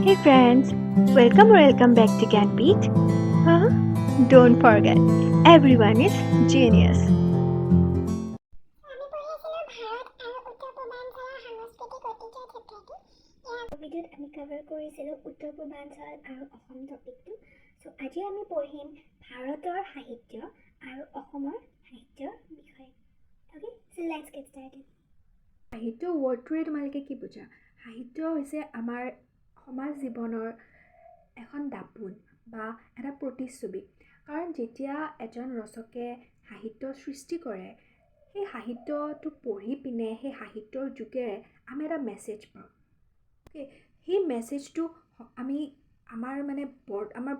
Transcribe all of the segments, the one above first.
Hey friends, welcome back to Canbeat. Huh? Don't forget, everyone is genius. ভিডিঅ'ত আমি cover কৰিছিলোঁ উত্তৰ পূৰ্বাঞ্চল আৰু অসম টপিকটো। চ' আজি আমি পঢ়িম ভাৰতৰ সাহিত্য আৰু অসমৰ সাহিত্যৰ বিষয়ে। Okay, so' let's gate started. সাহিত্য ৱৰ্ডটোৱে তোমালোকে কি বুজা? সাহিত্য হৈছে আমাৰ সমাজ জীৱনৰ এখন দাপোন বা এটা প্ৰতিচ্ছবি। কাৰণ যেতিয়া এজন ৰচকে সাহিত্য সৃষ্টি কৰে, সেই সাহিত্যটো পঢ়ি পিনে সেই সাহিত্যৰ যোগেৰে আমি এটা মেছেজ পাওঁ। সেই মেছেজটো আমি আমাৰ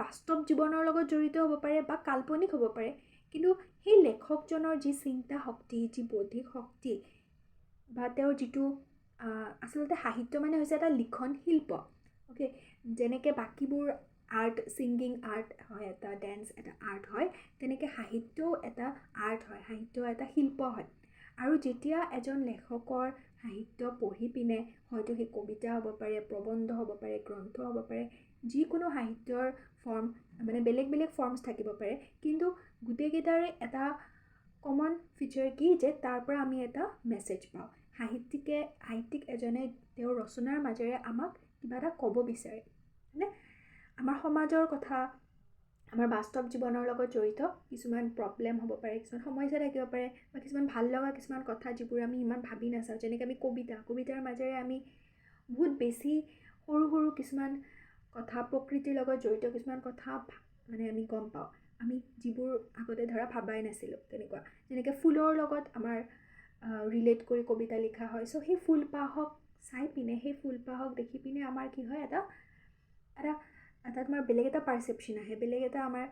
বাস্তৱ জীৱনৰ লগত জড়িত হ'ব পাৰে বা কাল্পনিক হ'ব পাৰে, কিন্তু সেই লেখকজনৰ যি চিন্তা শক্তি, যি বৌদ্ধিক শক্তি বা তেওঁৰ যিটো আচলতে সাহিত্য মানে হৈছে এটা লিখন শিল্প। যেনেকৈ বাকীবোৰ আৰ্ট, ছিংগিং আৰ্ট হয়, এটা ডেন্স এটা আৰ্ট হয়, তেনেকৈ সাহিত্যও এটা আৰ্ট হয়, সাহিত্য এটা শিল্প হয়। আৰু যেতিয়া এজন লেখকৰ সাহিত্য পঢ়ি পিনে হয়তো সেই কবিতা হ'ব পাৰে, প্ৰবন্ধ হ'ব পাৰে, গ্ৰন্থ হ'ব পাৰে, যিকোনো সাহিত্যৰ ফৰ্ম বেলেগ বেলেগ ফৰ্মছ থাকিব পাৰে, কিন্তু গোটেইকেইটাৰে এটা কমন ফিচাৰ কি যে তাৰ পৰা আমি এটা মেছেজ পাওঁ। সাহিত্যিক এজনে তেওঁৰ ৰচনাৰ মাজেৰে আমাক কিবা এটা ক'ব বিচাৰে, মানে আমাৰ সমাজৰ কথা, আমাৰ বাস্তৱ জীৱনৰ লগত জড়িত কিছুমান প্ৰব্লেম হ'ব পাৰে, কিছুমান সমস্যা থাকিব পাৰে, বা কিছুমান ভাল লগা কিছুমান কথা যিবোৰ আমি ইমান ভাবি নাচাওঁ। যেনেকৈ আমি কবিতাৰ মাজেৰে আমি বহুত বেছি সৰু সৰু কিছুমান কথা, প্ৰকৃতিৰ লগত জড়িত কিছুমান কথা আমি গম পাওঁ, আমি যিবোৰ আগতে ধৰা ভাবাই নাছিলোঁ। তেনেকুৱা যেনেকৈ ফুলৰ লগত আমাৰ ৰিলেট কৰি কবিতা লিখা হয়। চ' সেই ফুলপাহক চাই পিনে, সেই ফুলপাহক দেখি পিনে আমাৰ কি হয়, এটা তোমাৰ বেলেগ এটা পাৰচেপশ্যন আহে, বেলেগ এটা আমাৰ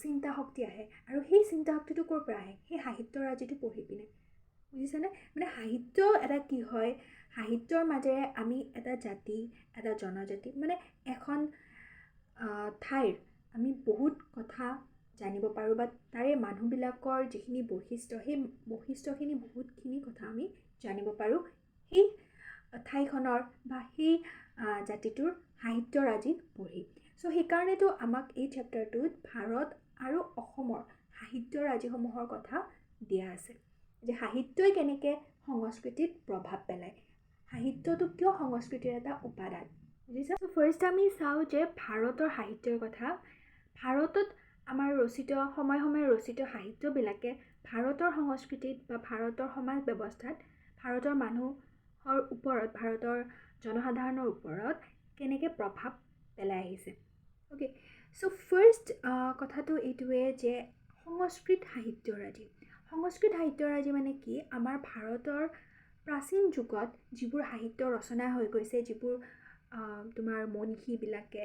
চিন্তা শক্তি আহে। আৰু সেই চিন্তা শক্তিটো ক'ৰ পৰা আহে? সেই সাহিত্যৰাজিটো পঢ়ি পিনে, বুজিছানে? সাহিত্য এটা কি হয়, সাহিত্যৰ মাজেৰে আমি এটা জাতি, এটা জনজাতি, এখন ঠাইৰ আমি বহুত কথা জানিব পাৰোঁ, বা তাৰে মানুহবিলাকৰ যিখিনি বৈশিষ্ট্য, সেই বৈশিষ্ট্যখিনি বহুতখিনি কথা আমি জানিব পাৰোঁ সেই ঠাইখনৰ বা সেই জাতিটোৰ সাহিত্যৰাজি পঢ়ি। চ' সেইকাৰণেতো আমাক এই চেপ্টাৰটোত ভাৰত আৰু অসমৰ সাহিত্যৰাজিসমূহৰ কথা দিয়া আছে, যে সাহিত্যই কেনেকৈ সংস্কৃতিত প্ৰভাৱ পেলায়, সাহিত্যটো কিয় সংস্কৃতিৰ এটা উপাদান, বুজিছা? চ' ফাৰ্ষ্ট আমি চাওঁ যে ভাৰতৰ সাহিত্যৰ কথা। ভাৰতত আমাৰ সময়ে সময়ে ৰচিত সাহিত্যবিলাকে ভাৰতৰ সংস্কৃতিত বা ভাৰতৰ সমাজ ব্যৱস্থাত, ভাৰতৰ মানুহৰ ওপৰত, ভাৰতৰ জনসাধাৰণৰ ওপৰত কেনেকৈ প্ৰভাৱ পেলাই আহিছে। চ' ফাৰ্ষ্ট কথাটো এইটোৱে যে সংস্কৃত সাহিত্যৰাজি মানে কি? আমাৰ ভাৰতৰ প্ৰাচীন যুগত যিবোৰ সাহিত্য ৰচনা হৈ গৈছে, যিবোৰ তোমাৰ মনীষীবিলাকে,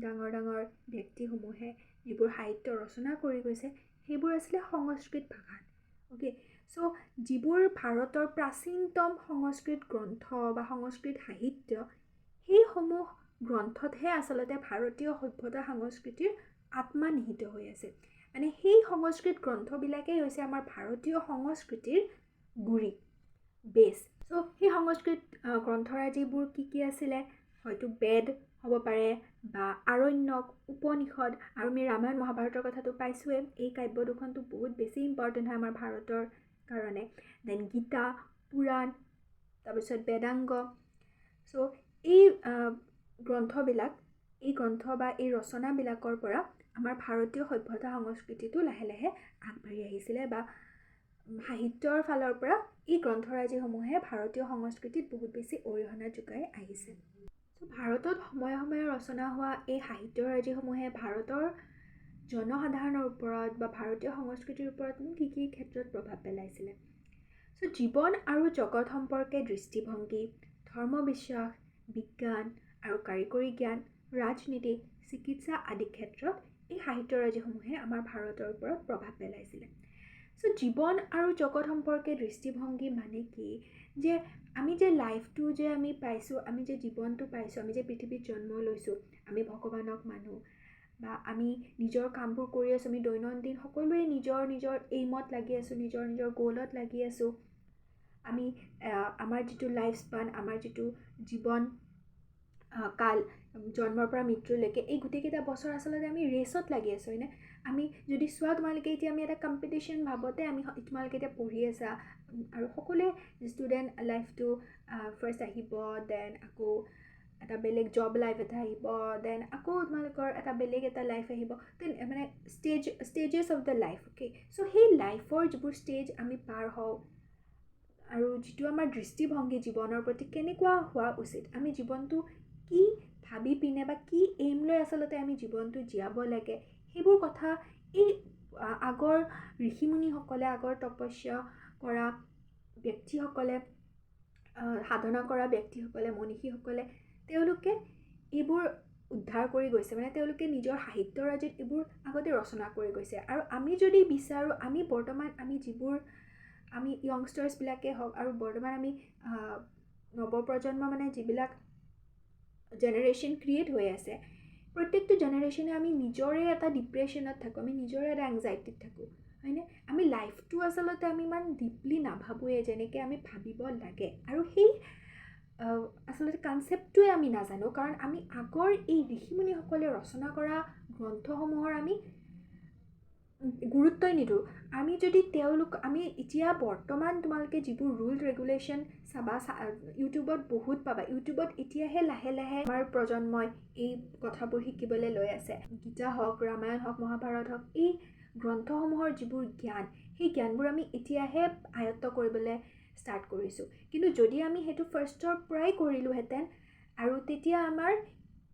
ডাঙৰ ডাঙৰ ব্যক্তিসমূহে যিবোৰ সাহিত্য ৰচনা কৰি গৈছে, সেইবোৰ আছিলে সংস্কৃত ভাষাত। চ' যিবোৰ ভাৰতৰ প্ৰাচীনতম সংস্কৃত গ্ৰন্থ বা সংস্কৃত সাহিত্য, সেইসমূহ গ্ৰন্থতহে আচলতে ভাৰতীয় সভ্যতা সংস্কৃতিৰ আত্মা নিহিত হৈ আছে। সেই সংস্কৃত গ্ৰন্থবিলাকেই হৈছে আমাৰ ভাৰতীয় সংস্কৃতিৰ গুৰি, বেছ। চ' সেই সংস্কৃত গ্ৰন্থৰাজিবোৰ কি আছিলে? হয়তো বেদ হ'ব পাৰে, বা আৰণ্যক, উপনিষদ, আৰু আমি ৰামায়ণ মহাভাৰতৰ কথাটো পাইছোঁৱে। এই কাব্য দুখনটো বহুত বেছি ইম্পৰ্টেণ্ট হয় আমাৰ ভাৰতৰ কাৰণে। দেন গীতা, পুৰাণ, তাৰপিছত বেদাংগ। চ' এই গ্ৰন্থ বা এই ৰচনাবিলাকৰ পৰা আমাৰ ভাৰতীয় সভ্যতা সংস্কৃতিটো লাহে লাহে আগবাঢ়ি আহিছিলে, বা সাহিত্যৰ ফালৰ পৰা এই গ্ৰন্থৰাজিসমূহে ভাৰতীয় সংস্কৃতিত বহুত বেছি অৰিহণা যোগাই আহিছে। চ' ভাৰতত সময়ে সময়ে ৰচনা হোৱা এই সাহিত্যৰাজিসমূহে ভাৰতৰ জনসাধাৰণৰ ওপৰত বা ভাৰতীয় সংস্কৃতিৰ ওপৰত কি ক্ষেত্ৰত প্ৰভাৱ পেলাইছিলে? চ' জীৱন আৰু জগত সম্পৰ্কে দৃষ্টিভংগী, ধৰ্মবিশ্বাস, বিজ্ঞান আৰু কাৰিকৰী জ্ঞান, ৰাজনীতি, চিকিৎসা আদি ক্ষেত্ৰত এই সাহিত্যৰাজিসমূহে আমাৰ ভাৰতৰ ওপৰত প্ৰভাৱ পেলাইছিলে। চ' জীৱন আৰু জগত সম্পৰ্কে দৃষ্টিভংগী মানে কি? যে আমি যে লাইফটো যে আমি পাইছোঁ, আমি যে জীৱনটো পাইছোঁ, আমি যে পৃথিৱীত জন্ম লৈছোঁ, আমি ভগৱানক মানুহ, বা আমি নিজৰ কামবোৰ কৰি আছোঁ, আমি দৈনন্দিন সকলোৱে নিজৰ নিজৰ এইমত লাগি আছোঁ, নিজৰ নিজৰ গ'লত লাগি আছোঁ। আমি আমাৰ যিটো লাইফ স্পান, আমাৰ যিটো জীৱন কাল, জন্মৰ পৰা মৃত্যুলৈকে এই গোটেইকেইটা বছৰ আচলতে আমি ৰেচত লাগি আছোঁ হয়নে আমি যদি চোৱা তোমালোকে এতিয়া আমি এটা কম্পিটিশ্যন ভাৱতে আমি তোমালোকে এতিয়া পঢ়ি আছা আৰু সকলোৱে ষ্টুডেণ্ট লাইফটো ফাৰ্ষ্ট আহিব দেন আকৌ এটা বেলেগ জব লাইফ এটা আহিব দেন আকৌ তোমালোকৰ এটা বেলেগ এটা লাইফ আহিব দেন মানে stages of the life okay so' সেই লাইফৰ যিবোৰ ষ্টেজ আমি পাৰ হওঁ আৰু যিটো আমাৰ দৃষ্টিভংগী জীৱনৰ প্ৰতি কেনেকুৱা হোৱা উচিত আমি জীৱনটো কি ভাবি পিনে বা কি এইম লৈ আচলতে আমি জীৱনটো জীয়াব লাগে সেইবোৰ কথা এই আগৰ ঋষিমুনিসকলে আগৰ তপস্যা কৰা ব্যক্তিসকলে সাধনা কৰা ব্যক্তিসকলে মনীষীসকলে তেওঁলোকে এইবোৰ উদ্ধাৰ কৰি গৈছে মানে তেওঁলোকে নিজৰ সাহিত্যৰাজিত এইবোৰ আগতে ৰচনা কৰি গৈছে আৰু আমি যদি বিচাৰোঁ আমি বৰ্তমান আমি যিবোৰ আমি য়ংষ্টাৰ্ছবিলাকে হওক আৰু বৰ্তমান আমি নৱপ্ৰজন্ম মানে যিবিলাক জেনেৰেশ্যন ক্ৰিয়েট হৈ আছে প্ৰত্যেকটো জেনেৰেশ্যনে আমি নিজৰে এটা ডিপ্ৰেশ্যনত থাকোঁ আমি নিজৰে এটা এংজাইটিত থাকোঁ হয়নে আমি লাইফটো আচলতে আমি ইমান ডিপলি নাভাবোঁৱে যেনেকৈ আমি ভাবিব লাগে আৰু সেই আচলতে কনচেপ্টটোৱে আমি নাজানো কাৰণ আমি আগৰ এই ঋষিমুনিসকলে ৰচনা কৰা গ্ৰন্থসমূহৰ আমি গুৰুত্বই নিদিওঁ আমি যদি আমি এতিয়া বৰ্তমান তোমালোকে যিবোৰ ৰুল ৰেগুলেশ্যন চাবা ইউটিউবত বহুত পাবা ইউটিউবত এতিয়াহে লাহে লাহে আমাৰ প্ৰজন্মই এই কথাবোৰ শিকিবলৈ লৈ আছে গীতা হওক ৰামায়ণ হওক মহাভাৰত হওক এই গ্ৰন্থসমূহৰ যিবোৰ জ্ঞান সেই জ্ঞানবোৰ আমি এতিয়াহে আয়ত্ত কৰিবলৈ ষ্টাৰ্ট কৰিছোঁ কিন্তু যদি আমি সেইটো ফাৰ্ষ্টৰ পৰাই কৰিলোঁহেঁতেন আৰু তেতিয়া আমাৰ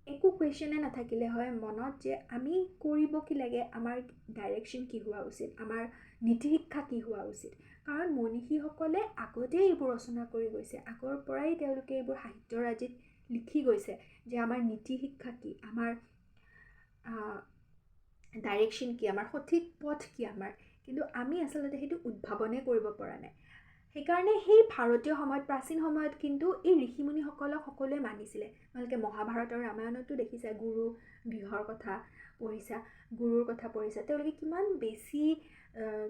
একো কুৱেশ্যনে নাথাকিলে হয় মনত যে আমি কৰিব কি লাগে আমাৰ ডাইৰেকশ্যন কি হোৱা উচিত আমাৰ নীতি শিক্ষা কি হোৱা উচিত কাৰণ মনীষীসকলে আগতেই এইবোৰ ৰচনা কৰি গৈছে আগৰ পৰাই তেওঁলোকে এইবোৰ সাহিত্যৰাজিত লিখি গৈছে যে আমাৰ নীতি শিক্ষা কি আমাৰ ডাইৰেকশ্যন কি আমাৰ সঠিক পথ কি আমাৰ কিন্তু আমি আচলতে সেইটো উদ্ভাৱনে কৰিব পৰা নাই সেইকাৰণে সেই ভাৰতীয় সময়ত প্ৰাচীন সময়ত কিন্তু এই ঋষিমুনিসকলক সকলোৱে মানিছিলে তোমালোকে মহাভাৰত আৰু ৰামায়ণতো দেখিছা গুৰু গৃহৰ কথা গুৰুৰ কথা পঢ়িছা তেওঁলোকে কিমান বেছি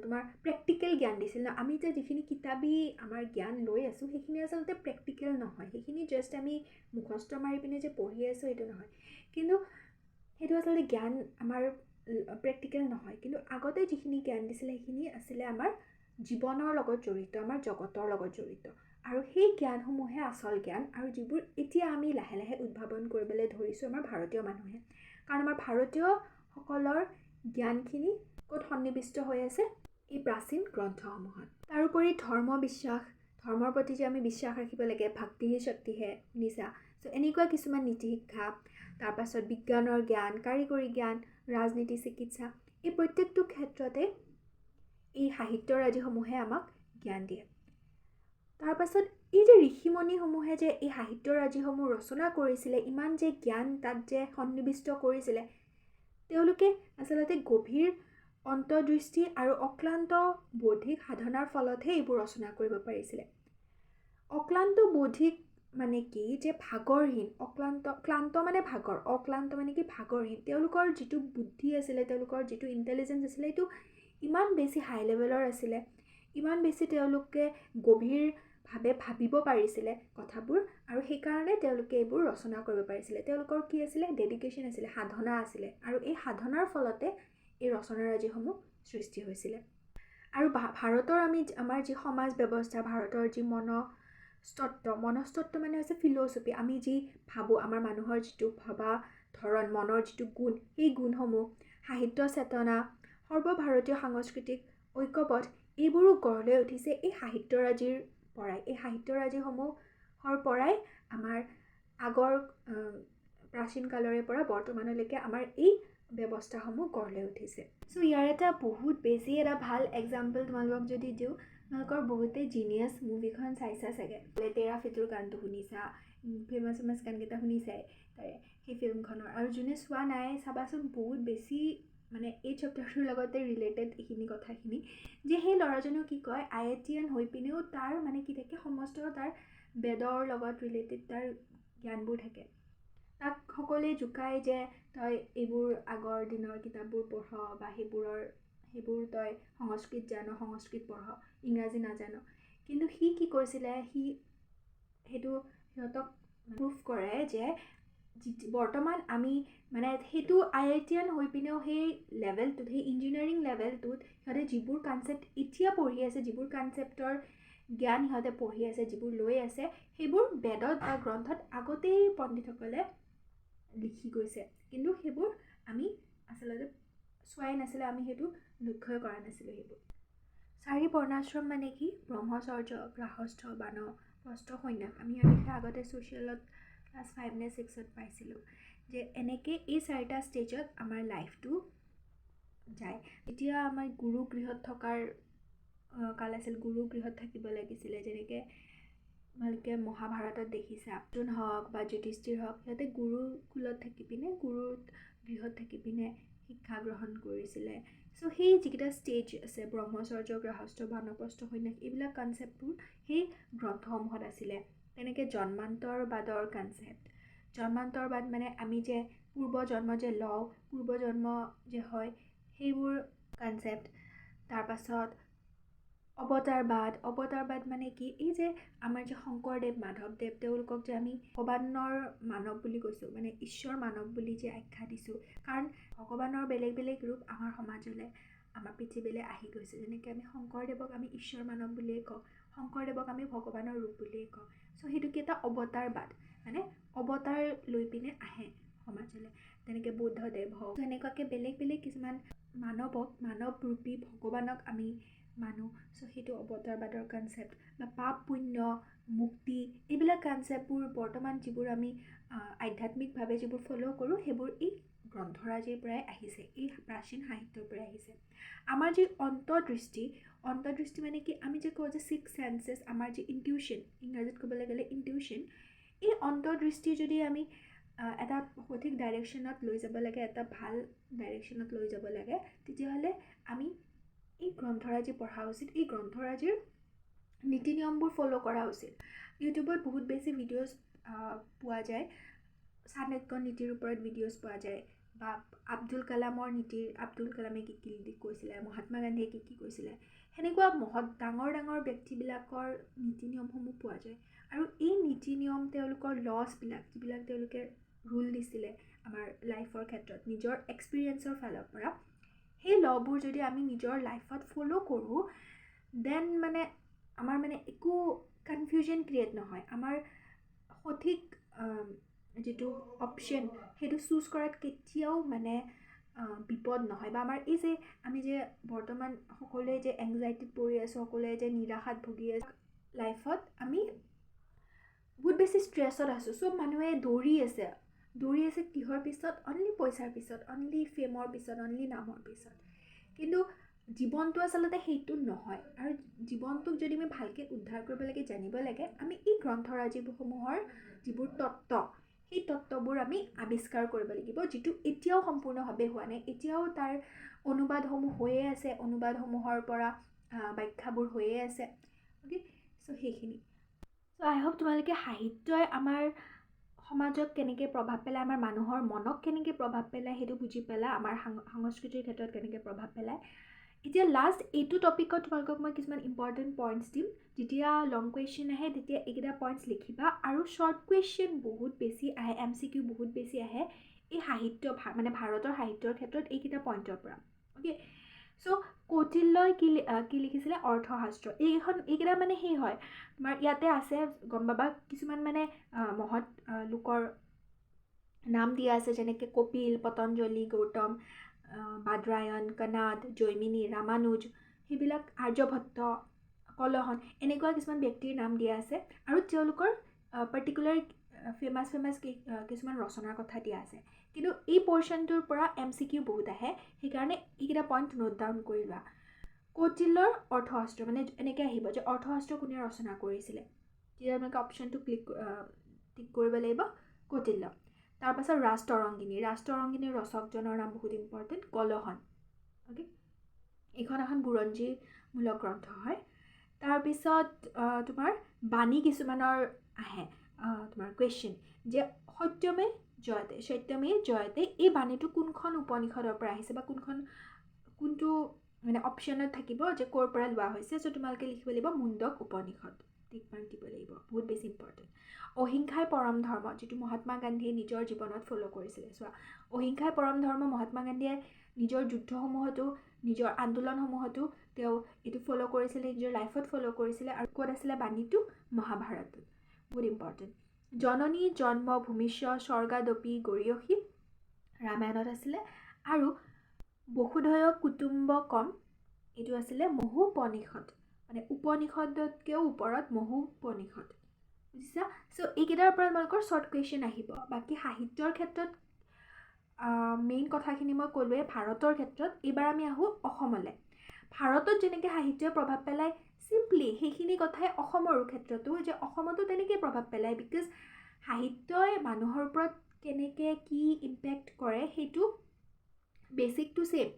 তোমাৰ প্ৰেক্টিকেল জ্ঞান দিছিল ন আমি এতিয়া যিখিনি কিতাপী আমাৰ জ্ঞান লৈ আছোঁ সেইখিনি আচলতে প্ৰেক্টিকেল নহয় সেইখিনি জাষ্ট আমি মুখস্থ মাৰি পিনে যে পঢ়ি আছোঁ সেইটো নহয় কিন্তু সেইটো আচলতে জ্ঞান আমাৰ প্ৰেক্টিকেল নহয় কিন্তু আগতে যিখিনি জ্ঞান দিছিলে সেইখিনি আছিলে আমাৰ জীৱনৰ লগত জড়িত আমাৰ জগতৰ লগত জড়িত আৰু সেই জ্ঞানসমূহে আচল জ্ঞান আৰু যিবোৰ এতিয়া আমি লাহে লাহে উদ্ভাৱন কৰিবলৈ ধৰিছোঁ আমাৰ ভাৰতীয় মানুহে কাৰণ আমাৰ ভাৰতীয়সকলৰ জ্ঞানখিনি ক'ত সন্নিৱিষ্ট হৈ আছে এই প্ৰাচীন গ্ৰন্থসমূহত তাৰোপৰি ধৰ্মৰ প্ৰতি যে আমি বিশ্বাস ৰাখিব লাগে ভক্তিহে শক্তিহে শুনিছা চ' এনেকুৱা কিছুমান নীতি শিক্ষা তাৰপাছত বিজ্ঞানৰ জ্ঞান কাৰিকৰী জ্ঞান ৰাজনীতি চিকিৎসা এই প্ৰত্যেকটো ক্ষেত্ৰতে এই সাহিত্যৰাজিসমূহে আমাক জ্ঞান দিয়ে তাৰপাছত এই যে ঋষিমুনিসমূহে যে এই সাহিত্যৰাজিসমূহ ৰচনা কৰিছিলে ইমান যে জ্ঞান তাত যে সন্নিৱিষ্ট কৰিছিলে তেওঁলোকে আচলতে গভীৰ অন্তৰ্দৃষ্টি আৰু অক্লান্ত বৌদ্ধিক সাধনাৰ ফলতহে এইবোৰ ৰচনা কৰিব পাৰিছিলে অক্লান্ত বৌদ্ধিক মানে কি যে ভাগৰহীন ক্লান্ত মানে ভাগৰ অক্লান্ত মানে কি ভাগৰহীন তেওঁলোকৰ যিটো বুদ্ধি আছিলে তেওঁলোকৰ যিটো ইণ্টেলিজেঞ্চ আছিলে এইটো ইমান বেছি হাই লেভেলৰ আছিলে ইমান বেছি তেওঁলোকে গভীৰভাৱে ভাবিব পাৰিছিলে কথাবোৰ আৰু সেইকাৰণে তেওঁলোকে এইবোৰ ৰচনা কৰিব পাৰিছিলে তেওঁলোকৰ কি আছিলে ডেডিকেশ্যন আছিলে সাধনা আছিলে আৰু এই সাধনাৰ ফলতে এই ৰচনাৰাজিসমূহ সৃষ্টি হৈছিলে আৰু ভাৰতৰ আমাৰ যি সমাজ ব্যৱস্থা ভাৰতৰ যি মনস্তত্ব মানে হৈছে ফিল'চফি আমি যি ভাবোঁ আমাৰ মানুহৰ যিটো ভবা ধৰণ মনৰ যিটো গুণ সেই গুণসমূহ সাহিত্য চেতনা সৰ্বভাৰতীয় সাংস্কৃতিক ঐক্যবদ্ধ এইবোৰো গঢ় লৈ উঠিছে এই সাহিত্যৰাজিৰ পৰাই এই সাহিত্যৰাজিসমূহৰ পৰাই আমাৰ আগৰ প্ৰাচীন কালৰে পৰা বৰ্তমানলৈকে আমাৰ এই ব্যৱস্থাসমূহ গঢ় লৈ উঠিছে চ' ইয়াৰ এটা বহুত বেছি এটা ভাল এক্সাম্পল তোমালোকক যদি দিওঁ তোমালোকৰ বহুতেই জিনিয়াছ মুভিখন চাইছা চাগে তেৰা ফিতুৰ গানটো শুনিছা ফেমাছ গানকেইটা শুনিছাই তাৰে সেই ফিল্মখনৰ আৰু যোনে চোৱা নাই চাবাচোন বহুত বেছি মানে এই চেপ্টাৰটোৰ লগতে ৰিলেটেড এইখিনি কথাখিনি যে সেই ল'ৰাজনেও কি কয় IITian হৈ পিনেও তাৰ মানে কি থাকে সমস্ত তাৰ বেদৰ লগত ৰিলেটেড তাৰ জ্ঞানবোৰ থাকে তাক সকলোৱে জোকায় যে তই এইবোৰ আগৰ দিনৰ কিতাপবোৰ পঢ় বা সেইবোৰ তই সংস্কৃত জানো সংস্কৃত পঢ় ইংৰাজী নাজানো কিন্তু সি কি কৰিছিলে সি সেইটো সিহঁতক প্ৰুভ কৰে যে বৰ্তমান আমি মানে সেইটো IITian হৈ পিনেও সেই লেভেলটোত, সেই ইঞ্জিনিয়াৰিং লেভেলটোত সিহঁতে যিবোৰ কনচেপ্ট এতিয়া পঢ়ি আছে, যিবোৰ কনচেপ্টৰ জ্ঞান সিহঁতে পঢ়ি আছে, যিবোৰ লৈ আছে, সেইবোৰ বেদত বা গ্ৰন্থত আগতেই পণ্ডিতসকলে লিখি গৈছে, কিন্তু সেইবোৰ আমি আচলতে চোৱাই নাছিলোঁ, আমি সেইটো লক্ষ্যই কৰা নাছিলোঁ। সেইবোৰ 4 বৰ্ণাশ্ৰম মানে কি? ব্ৰহ্মচৰ্য, গাৰ্হস্থ্য, বানপ্ৰস্থ, সন্ন্যাস। আমি আগতে ছ'চিয়েলত ক্লাছ 5 নে 6ত পাইছিলোঁ যে এনেকৈ এই 4টা ষ্টেজত আমাৰ লাইফটো যায়। এতিয়া আমাৰ গুৰু গৃহত থকাৰ কাল আছিল, গুৰু গৃহত থাকিব লাগিছিলে, যেনেকৈ তোমালোকে মহাভাৰতত দেখিছা, অৰ্জুন হওক বা যুধিষ্ঠিৰ হওক, সিহঁতে গুৰুকুলত থাকি পিনে, গুৰুৰ গৃহত থাকি পিনে শিক্ষা গ্ৰহণ কৰিছিলে। চ' সেই যিকেইটা ষ্টেজ আছে, ব্ৰহ্মচৰ্য, গাৰ্হস্থ্য, বানপ্ৰস্থ, সন্ন্যাস, এইবিলাক কনচেপ্টবোৰ সেই গ্ৰন্থসমূহত আছিলে। তেনেকৈ জন্মান্তৰবাদৰ কনচেপ্ট, জন্মান্তৰবাদ মানে আমি যে পূৰ্বজন্ম যে লওঁ, পূৰ্বজন্ম যে হয়, সেইবোৰ কনচেপ্ট। তাৰপাছত অৱতাৰবাদ মানে কি? এই যে আমাৰ যে শংকৰদেৱ, মাধৱদেৱ, তেওঁলোকক যে আমি ভগৱানৰ মানৱ বুলি কৈছোঁ, মানে ঈশ্বৰ মানৱ বুলি যে আখ্যা দিছোঁ, কাৰণ ভগৱানৰ বেলেগ বেলেগ ৰূপ আমাৰ সমাজলৈ, আমাৰ পৃথিৱীলৈ আহি গৈছে। যেনেকৈ আমি শংকৰদেৱক আমি ঈশ্বৰ মানৱ বুলিয়েই কওঁ, শংকৰদেৱক আমি ভগৱানৰ ৰূপ বুলিয়েই কওঁ। চ' সেইটো কি? এটা অৱতাৰবাদ, মানে অৱতাৰ লৈ পিনে আহে সমাজলৈ। তেনেকৈ বুদ্ধদেৱ হওক, তেনেকুৱাকৈ বেলেগ বেলেগ কিছুমান মানৱ ৰূপী ভগৱানক আমি মানো। চ' সেইটো অৱতাৰবাদৰ কনচেপ্ট। বা পাপ পুণ্য, মুক্তি, এইবিলাক কনচেপ্টবোৰ বৰ্তমান যিবোৰ আমি আধ্যাত্মিকভাৱে যিবোৰ ফ'ল' কৰোঁ, সেইবোৰ এই গ্ৰন্থৰাজিৰ পৰাই আহিছে, এই প্ৰাচীন সাহিত্যৰ পৰাই আহিছে। আমাৰ যি অন্তৰ্দৃষ্টি মানে কি? আমি যে কওঁ যে 6 চেন্সেছ, আমাৰ যি ইনটিউশ্যন, ইংৰাজীত ক'বলৈ গ'লে ইনটিউশ্যন, এই অন্তৰ্দৃষ্টি যদি আমি এটা সঠিক ডাইৰেকশ্যনত লৈ যাব লাগে, এটা ভাল ডাইৰেকশ্যনত লৈ যাব লাগে, তেতিয়াহ'লে আমি এই গ্ৰন্থৰাজি পঢ়া উচিত। এই গ্ৰন্থৰাজিৰ নীতি নিয়মবোৰ ফ'ল' কৰা উচিত। ইউটিউবত বহুত বেছি ভিডিঅ'জ পোৱা যায়, চাণক্য নীতিৰ ওপৰত ভিডিঅ'জ পোৱা যায়, বা আব্দুল কালামে কি কৈছিলে, মহাত্মা গান্ধীয়ে কি কৈছিলে, সেনেকুৱা ডাঙৰ ব্যক্তিবিলাকৰ নীতি নিয়মসমূহ পোৱা যায়। আৰু এই নীতি নিয়ম, তেওঁলোকৰ লছবিলাক, যিবিলাক তেওঁলোকে ৰুল দিছিলে আমাৰ লাইফৰ ক্ষেত্ৰত নিজৰ এক্সপিৰিয়েঞ্চৰ ফালৰ পৰা, সেই লবোৰ যদি আমি নিজৰ লাইফত ফ'ল' কৰোঁ, দেন মানে আমাৰ মানে একো কনফিউজন ক্ৰিয়েট নহয়। আমাৰ সঠিক যিটো অপশ্যন, সেইটো চুজ কৰাত কেতিয়াও মানে বিপদ নহয়। বা আমাৰ এই যে আমি যে বৰ্তমান সকলোৱে যে এংজাইটিত পৰি আছোঁ, সকলোৱে যে নিৰাশাত ভুগি আছোঁ, লাইফত আমি বহুত বেছি ষ্ট্ৰেছত আছোঁ। চব মানুহে দৌৰি আছে কিহৰ পিছত? অনলি পইচাৰ পিছত, অনলি ফেমৰ পিছত, অনলি নামৰ পিছত। কিন্তু জীৱনটো আচলতে সেইটো নহয়। আৰু জীৱনটোক যদি আমি ভালকৈ উদ্ধাৰ কৰিব লাগে, জানিব লাগে, আমি এই গ্ৰন্থৰাজিসমূহৰ যিবোৰ তত্ত্ব, সেই তত্ত্ববোৰ আমি আৱিষ্কাৰ কৰিব লাগিব, যিটো এতিয়াও সম্পূৰ্ণভাৱে হোৱা নাই। এতিয়াও তাৰ অনুবাদসমূহ হৈয়ে আছে, অনুবাদসমূহৰ পৰা ব্যাখ্যাবোৰ হৈয়ে আছে। অ'কে, চ' সেইখিনি। চ' আই হোপ তোমালোকে সাহিত্যই আমাৰ সমাজক কেনেকৈ প্ৰভাৱ পেলায়, আমাৰ মানুহৰ মনক কেনেকৈ প্ৰভাৱ পেলায়, সেইটো বুজি পেলাই, আমাৰ সংস্কৃতিৰ ক্ষেত্ৰত কেনেকৈ প্ৰভাৱ পেলায়। এতিয়া লাষ্ট এইটো টপিকত তোমালোকক মই কিছুমান ইম্পৰ্টেণ্ট পইণ্টছ দিম। যেতিয়া লং কুৱেশ্যন আহে, তেতিয়া এইকেইটা পইণ্টছ লিখিবা। আৰু শ্বৰ্ট কুৱেশ্যন বহুত বেছি আহে, MCQ বহুত বেছি আহে এই সাহিত্য, মানে ভাৰতৰ সাহিত্যৰ ক্ষেত্ৰত এইকেইটা পইণ্টৰ পৰা। অ'কে, চ' কৌটিল্যই কি লিখিছিলে? অৰ্থশাস্ত্ৰ। এইকেইটা মানে সেই হয়, তোমাৰ ইয়াতে আছে, গম পাবা, কিছুমান মানে মহৎ লোকৰ নাম দিয়া আছে, যেনেকৈ কপিল, পতঞ্জলি, গৌতম, বাদৰায়ণ, কনাদ, জৈমিনী, ৰামানুজ, সেইবিলাক, আৰ্যভট্ট, কলহন, এনেকুৱা কিছুমান ব্যক্তিৰ নাম দিয়া আছে। আৰু তেওঁলোকৰ পাৰ্টিকুলাৰ ফেমাছ কিছুমান ৰচনাৰ কথা দিয়া আছে। কিন্তু এই পৰ্শ্যনটোৰ পৰা MCQ বহুত আহে, সেইকাৰণে এইকেইটা পইণ্ট নোট ডাউন কৰি লোৱা। কৌটিল্যৰ অৰ্থশাস্ত্ৰ, মানে এনেকৈ আহিব যে অৰ্থশাস্ত্ৰ কোনে ৰচনা কৰিছিলে, তেতিয়া আপোনালোকে অপশ্যনটো টিক কৰিব লাগিব, কৌটিল্য। তাৰপাছত ৰাজতৰংগিনীৰ ৰচকজনৰ নাম বহুত ইম্পৰ্টেণ্ট, কলহন। অ'কে, এইখন এখন বুৰঞ্জীমূলক গ্ৰন্থ হয়। তাৰপিছত তোমাৰ বাণী কিছুমানৰ আহে, তোমাৰ কুৱেশ্যন, যে সত্যমে জয়তে, এই বাণীটো কোনখন উপনিষদৰ পৰা আহিছে, বা কোনটো মানে অপশ্যনত থাকিব যে ক'ৰ পৰা লোৱা হৈছে। চ' তোমালোকে লিখিব লাগিব মুণ্ডক উপনিষদ। টিক মাৰ্ক দিব লাগিব, বহুত বেছি ইম্পৰ্টেণ্ট। অহিংসাই পৰম ধৰ্ম, যিটো মহাত্মা গান্ধীয়ে নিজৰ জীৱনত ফ'ল' কৰিছিলে। চোৱা, অহিংসাই পৰম ধৰ্ম মহাত্মা গান্ধীয়ে নিজৰ যুদ্ধসমূহতো, নিজৰ আন্দোলনসমূহতো তেওঁ এইটো ফ'ল' কৰিছিলে, নিজৰ লাইফত ফ'ল' কৰিছিলে। আৰু ক'ত আছিলে বাণীটো? মহাভাৰতত। বহুত ইম্পৰ্টেণ্ট। জননী জন্ম ভূমিষ্য স্বৰ্গাদপি গৰীয়সী, ৰামায়ণত আছিলে। আৰু বসুধৈৱ কুটুম্বকম, এইটো আছিলে মহোপনিষদ, মানে উপনিষদতকৈও ওপৰত মহোপনিষদ, বুজিছা? চ' এইকেইটাৰ পৰা তোমালোকৰ শ্বৰ্ট কুৱেশ্যন আহিব। বাকী সাহিত্যৰ ক্ষেত্ৰত মেইন কথাখিনি মই ক'লোৱে। ভাৰতৰ ক্ষেত্ৰত এইবাৰ আমি আহোঁ অসমলৈ। ভাৰতত যেনেকৈ সাহিত্যই প্ৰভাৱ পেলায়, চিম্পলি সেইখিনি কথাই অসমৰ ক্ষেত্ৰতো, যে অসমতো তেনেকৈ প্ৰভাৱ পেলায়। বিকজ সাহিত্যই মানুহৰ ওপৰত কেনেকৈ কি ইম্পেক্ট কৰে সেইটো বেচিক টু ছেম।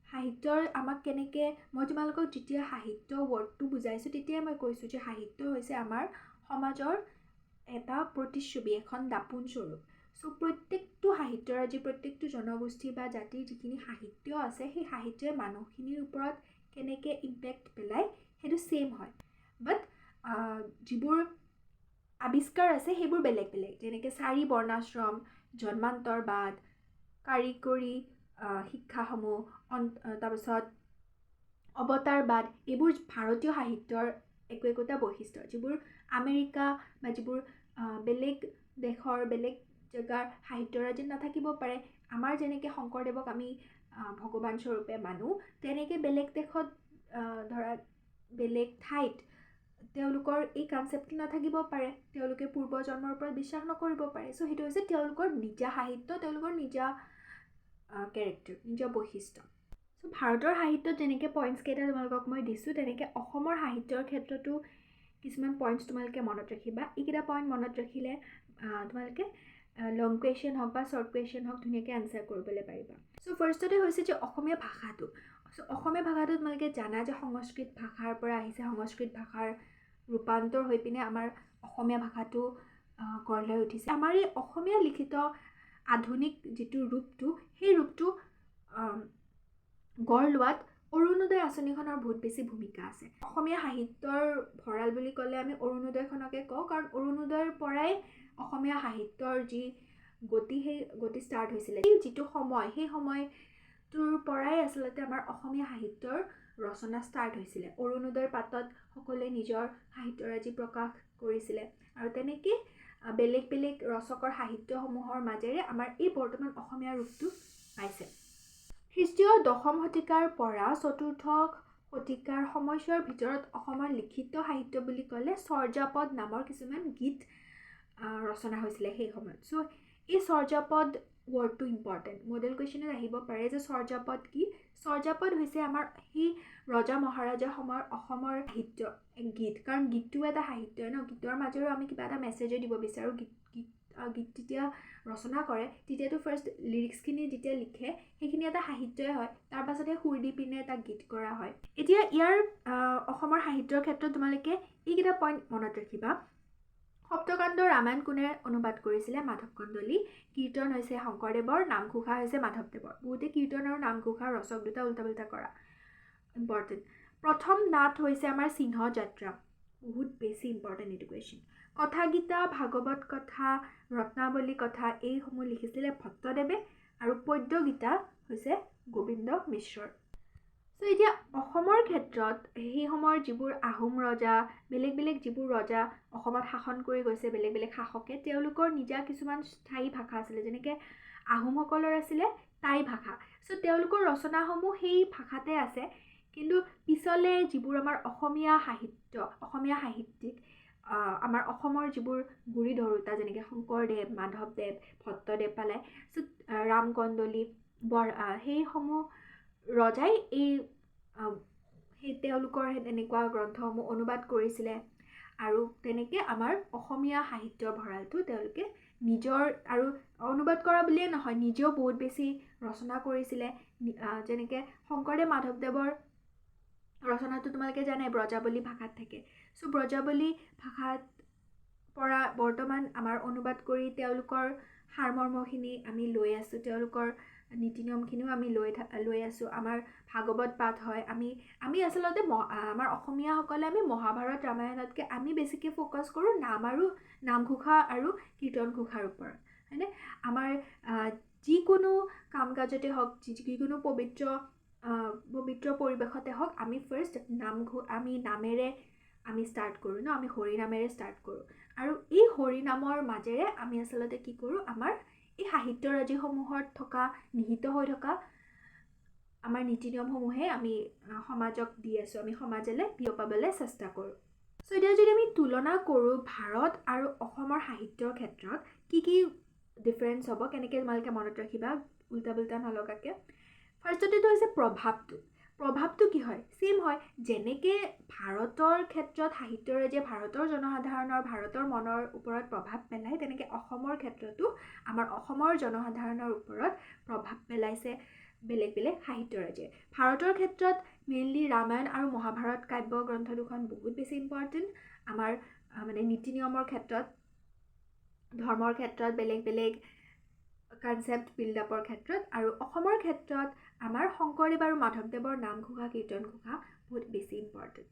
সাহিত্যৰ আমাক কেনেকৈ, মই তোমালোকক যেতিয়া সাহিত্য ৱৰ্ডটো বুজাইছোঁ তেতিয়াই মই কৈছোঁ যে সাহিত্য হৈছে আমাৰ সমাজৰ এটা প্ৰতিচ্ছবি, এখন দাপোন স্বৰূপ। চ' প্ৰত্যেকটো সাহিত্যৰাজি, প্ৰত্যেকটো জনগোষ্ঠী বা জাতিৰ যিখিনি সাহিত্য আছে, সেই সাহিত্যই মানুহখিনিৰ ওপৰত কেনেকৈ ইম্পেক্ট পেলায় সেইটো ছেইম হয়। বাট যিবোৰ আৱিষ্কাৰ আছে সেইবোৰ বেলেগ বেলেগ। যেনেকৈ 4 বৰ্ণাশ্ৰম, জন্মান্তৰবাদ, কাৰিকৰী শিক্ষাসমূহ, তাৰপিছত অৱতাৰবাদ, এইবোৰ ভাৰতীয় সাহিত্যৰ একোটা বৈশিষ্ট্য, যিবোৰ আমেৰিকা বা যিবোৰ বেলেগ দেশৰ, বেলেগ জেগাৰ সাহিত্যৰাজিত নাথাকিব পাৰে। আমাৰ যেনেকৈ শংকৰদেৱক আমি ভগৱান স্বৰূপে মানো, তেনেকৈ বেলেগ দেশত ধৰা বেলেগ ঠাইত তেওঁলোকৰ এই কনচেপ্টটো নাথাকিব পাৰে, তেওঁলোকে পূৰ্বজন্মৰ ওপৰত বিশ্বাস নকৰিব পাৰে। চ' সেইটো হৈছে তেওঁলোকৰ নিজা সাহিত্য, তেওঁলোকৰ নিজা কেৰেক্টাৰ, নিজৰ বৈশিষ্ট্য। চ' ভাৰতৰ সাহিত্যত যেনেকৈ পইণ্টছকেইটা তোমালোকক মই দিছোঁ, তেনেকৈ অসমৰ সাহিত্যৰ ক্ষেত্ৰতো কিছুমান পইণ্টছ তোমালোকে মনত ৰাখিবা। এইকেইটা পইণ্ট মনত ৰাখিলে তোমালোকে লং কুৱেশ্যন হওক বা শ্বৰ্ট কুৱেশ্যন হওক ধুনীয়াকৈ আনচাৰ কৰিবলৈ পাৰিবা। চ' ফাৰ্ষ্টতে হৈছে যে অসমীয়া ভাষাটো। চ' অসমীয়া ভাষাটো তোমালোকে জানা যে সংস্কৃত ভাষাৰ পৰা আহিছে, সংস্কৃত ভাষাৰ ৰূপান্তৰ হৈ পিনে আমাৰ অসমীয়া ভাষাটো গঢ় লৈ উঠিছে। আমাৰ এই অসমীয়া লিখিত আধুনিক যিটো ৰূপটো, সেই ৰূপটো গঢ় লোৱাত অৰুণোদয় আঁচনিখনৰ বহুত বেছি ভূমিকা আছে। অসমীয়া সাহিত্যৰ ভঁৰাল বুলি ক'লে আমি অৰুণোদয়খনকে কওঁ, কাৰণ অৰুণোদয়ৰ পৰাই অসমীয়া সাহিত্যৰ যি গতি, সেই গতি ষ্টাৰ্ট হৈছিলে। এই যিটো সময়, সেই সময়টোৰ পৰাই আচলতে আমাৰ অসমীয়া সাহিত্যৰ ৰচনা ষ্টাৰ্ট হৈছিলে। অৰুণোদয়ৰ পাতত সকলোৱে নিজৰ সাহিত্যৰাজি প্ৰকাশ কৰিছিলে, আৰু তেনেকৈ বেলেগ বেলেগ ৰচকৰ সাহিত্যসমূহৰ মাজেৰে আমাৰ এই বৰ্তমান অসমীয়া ৰূপটো পাইছে। খ্ৰীষ্টীয় 10ম শতিকাৰ পৰা 4ৰ্থ শতিকাৰ সময়ছোৱাৰ ভিতৰত অসমৰ লিখিত সাহিত্য বুলি ক'লে চৰ্যাপদ নামৰ কিছুমান গীত ৰচনা হৈছিলে সেই সময়ত। চ' এই চৰ্যাপদ ৱৰ্ডটো ইম্পৰ্টেণ্ট, মডেল কুৱেশ্যনত আহিব পাৰে যে চৰ্যাপদ কি? চৰ্যাপদ হৈছে আমাৰ সেই ৰজা মহাৰাজাৰ সময়ৰ অসমৰ সাহিত্য গীত, কাৰণ গীতটো এটা সাহিত্যই ন, গীতৰ মাজেৰেও আমি কিবা এটা মেছেজো দিব বিচাৰোঁ। গীত যেতিয়া ৰচনা কৰে তেতিয়াতো ফাৰ্ষ্ট লিৰিক্সখিনি যেতিয়া লিখে সেইখিনি এটা সাহিত্যই হয়, তাৰ পাছতে সুৰ দি পিনে এটা গীত কৰা হয়। এতিয়া ইয়াৰ অসমৰ সাহিত্যৰ ক্ষেত্ৰত তোমালোকে এইকেইটা পইণ্ট মনত ৰাখিবা। সপ্তকাণ্ড ৰামায়ণ কোনে অনুবাদ কৰিছিলে? মাধৱ কন্দলী। কীৰ্তন হৈছে শংকৰদেৱৰ, নামঘোষা হৈছে মাধৱদেৱৰ। বহুতে কীৰ্তন আৰু নামঘোষাৰ ৰচক দুটা উল্টা পুল্টা কৰা, ইম্পৰ্টেণ্ট। প্ৰথম নাট হৈছে আমাৰ সিংহ যাত্ৰা, বহুত বেছি ইম্পৰ্টেণ্ট এইটো কুৱেশ্যন। কথা গীতা, ভাগৱত কথা, ৰত্নাৱলী কথা, এইসমূহ লিখিছিলে ভট্টদেৱে, আৰু পদ্য গীতা হৈছে গোবিন্দ মিশ্ৰৰ। চ' এতিয়া অসমৰ ক্ষেত্ৰত সেই সময়ৰ যিবোৰ আহোম ৰজা, বেলেগ বেলেগ যিবোৰ ৰজা অসমত শাসন কৰি গৈছে, বেলেগ বেলেগ শাসকে, তেওঁলোকৰ নিজা কিছুমান স্থায়ী ভাষা আছিলে। যেনেকৈ আহোমসকলৰ আছিলে টাই ভাষা। চ' তেওঁলোকৰ ৰচনাসমূহ সেই ভাষাতে আছে, কিন্তু পিছলৈ যিবোৰ আমাৰ অসমীয়া সাহিত্য, অসমীয়া সাহিত্যিক, আমাৰ অসমৰ যিবোৰ গুৰি ধৰোঁতা, যেনেকৈ শংকৰদেৱ, মাধৱদেৱ, ভট্টদেৱ পালে, চ' ৰাম কন্দলী, সেইসমূহ ৰজাই সেই তেওঁলোকৰ তেনেকুৱা গ্ৰন্থসমূহ অনুবাদ কৰিছিলে, আৰু তেনেকৈ আমাৰ অসমীয়া সাহিত্যৰ ভঁৰালটো তেওঁলোকে নিজৰ, আৰু অনুবাদ কৰা বুলিয়ে নহয়, নিজেও বহুত বেছি ৰচনা কৰিছিলে। যেনেকৈ শংকৰদেৱ মাধৱদেৱৰ ৰচনাটো তোমালোকে জানাই ব্ৰজাৱলী ভাষাত থাকে। চ' ব্ৰজাৱলী ভাষাত পৰা বৰ্তমান আমাৰ অনুবাদ কৰি তেওঁলোকৰ সাৰমৰ্মখিনি আমি লৈ আছোঁ, তেওঁলোকৰ নীতি নিয়মখিনিও আমি লৈ আছোঁ। আমাৰ ভাগৱত পাঠ হয়, আমি আচলতে আমাৰ অসমীয়াসকলে আমি মহাভাৰত ৰামায়ণতকৈ আমি বেছিকৈ ফ'কাছ কৰোঁ নামঘোষা আৰু কীৰ্তন ঘোষাৰ ওপৰত, হয়নে? আমাৰ যিকোনো কাম কাজতে হওক, যিকোনো পবিত্ৰ পৰিৱেশতে হওক, আমি ফাৰ্ষ্ট আমি নামেৰে আমি ষ্টাৰ্ট কৰোঁ ন, আমি হৰি নামেৰে ষ্টাৰ্ট কৰোঁ। আৰু এই হৰি নামৰ মাজেৰে আমি আচলতে কি কৰোঁ, আমাৰ এই সাহিত্যৰাজিসমূহত থকা নিহিত হৈ থকা আমাৰ নীতি নিয়মসমূহে আমি সমাজক দি আছোঁ, আমি সমাজলৈ বিয়পাবলৈ চেষ্টা কৰোঁ। চ' এতিয়া যদি আমি তুলনা কৰোঁ ভাৰত আৰু অসমৰ সাহিত্যৰ ক্ষেত্ৰত কি ডিফাৰেঞ্চ হ'ব, কেনেকৈ তোমালোকে মনত ৰাখিবা উল্টা পুল্টা নলগাকৈ। ফাৰ্ষ্টতেতো হৈছে প্ৰভাৱটো কি হয়, ছেইম হয়। যেনেকৈ ভাৰতৰ ক্ষেত্ৰত সাহিত্যৰাজিয়ে ভাৰতৰ জনসাধাৰণৰ ভাৰতৰ মনৰ ওপৰত প্ৰভাৱ পেলায়, তেনেকৈ অসমৰ ক্ষেত্ৰতো আমাৰ অসমৰ জনসাধাৰণৰ ওপৰত প্ৰভাৱ পেলাইছে বেলেগ বেলেগ সাহিত্যৰাজিয়ে। ভাৰতৰ ক্ষেত্ৰত মেইনলি ৰামায়ণ আৰু মহাভাৰত কাব্য গ্ৰন্থ দুখন বহুত বেছি ইম্পৰ্টেণ্ট। আমাৰ মানে নীতি নিয়মৰ ক্ষেত্ৰত, ধৰ্মৰ ক্ষেত্ৰত, বেলেগ বেলেগ কনচেপ্ট বিল্ডআপৰ ক্ষেত্ৰত। আৰু অসমৰ ক্ষেত্ৰত আমাৰ শংকৰদেৱ আৰু মাধৱদেৱৰ নামঘোষা, কীৰ্তন ঘোষা বহুত বেছি ইম্পৰ্টেণ্ট।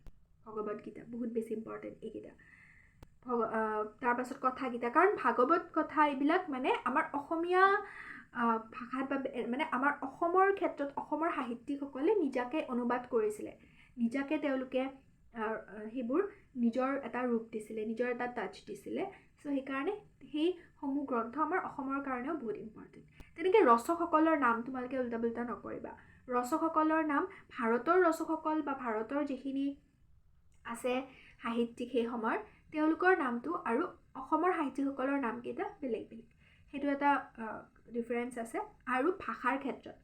ভগৱত গীতা বহুত বেছি ইম্পৰ্টেণ্ট এইকেইটা। তাৰপাছত কথাগীতা, কাৰণ ভাগৱত কথা এইবিলাক মানে আমাৰ অসমীয়া ভাষাত বা মানে আমাৰ অসমৰ ক্ষেত্ৰত অসমৰ সাহিত্যিকসকলে নিজাকৈ অনুবাদ কৰিছিলে, নিজাকৈ তেওঁলোকে সেইবোৰ নিজৰ এটা ৰূপ দিছিলে, নিজৰ এটা টাচ দিছিলে। চ' সেইকাৰণে সেইসমূহ গ্ৰন্থ আমাৰ অসমৰ কাৰণেও বহুত ইম্পৰ্টেণ্ট। তেনেকৈ ৰচকসকলৰ নাম তোমালোকে উল্টা পুল্টা নকৰিবা। ৰচকসকলৰ নাম ভাৰতৰ ৰচকসকল বা ভাৰতৰ যিখিনি আছে সাহিত্যিক সেই সময়ৰ, তেওঁলোকৰ নামটো আৰু অসমৰ সাহিত্যিকসকলৰ নামকেইটা বেলেগ বেলেগ, সেইটো এটা ডিফাৰেঞ্চ আছে। আৰু ভাষাৰ ক্ষেত্ৰত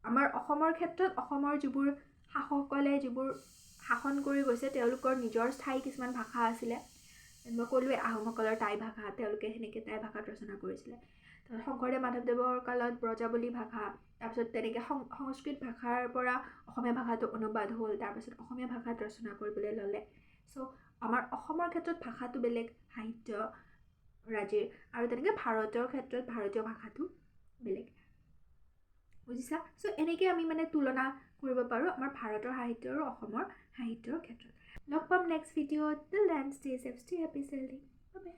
আমাৰ অসমৰ ক্ষেত্ৰত অসমৰ যিবোৰ শাসকসকলে যিবোৰ শাসন কৰি গৈছে, তেওঁলোকৰ নিজৰ স্থায়ী কিছুমান ভাষা আছিলে। মই ক'লোৱে আহোমসকলৰ টাই ভাষা, তেওঁলোকে সেনেকৈ টাই ভাষাত ৰচনা কৰিছিলে। শংকৰদেৱ মাধৱদেৱৰ কালত ব্ৰজাৱলী ভাষা, তাৰপিছত তেনেকৈ সংস্কৃত ভাষাৰ পৰা অসমীয়া ভাষাটো অনুবাদ হ'ল, তাৰপিছত অসমীয়া ভাষাত ৰচনা কৰিবলৈ ল'লে। চ' আমাৰ অসমৰ ক্ষেত্ৰত ভাষাটো বেলেগ সাহিত্যৰাজিৰ, আৰু তেনেকৈ ভাৰতৰ ক্ষেত্ৰত ভাৰতীয় ভাষাটো বেলেগ, বুজিছা? চ' এনেকৈ আমি মানে তুলনা কৰিব পাৰোঁ আমাৰ ভাৰতৰ সাহিত্য আৰু অসমৰ সাহিত্যৰ ক্ষেত্ৰত। লগ পাম নেক্সট ভিডিঅ'ত। Till then stay safe, stay happy, healthy. Bye বাই।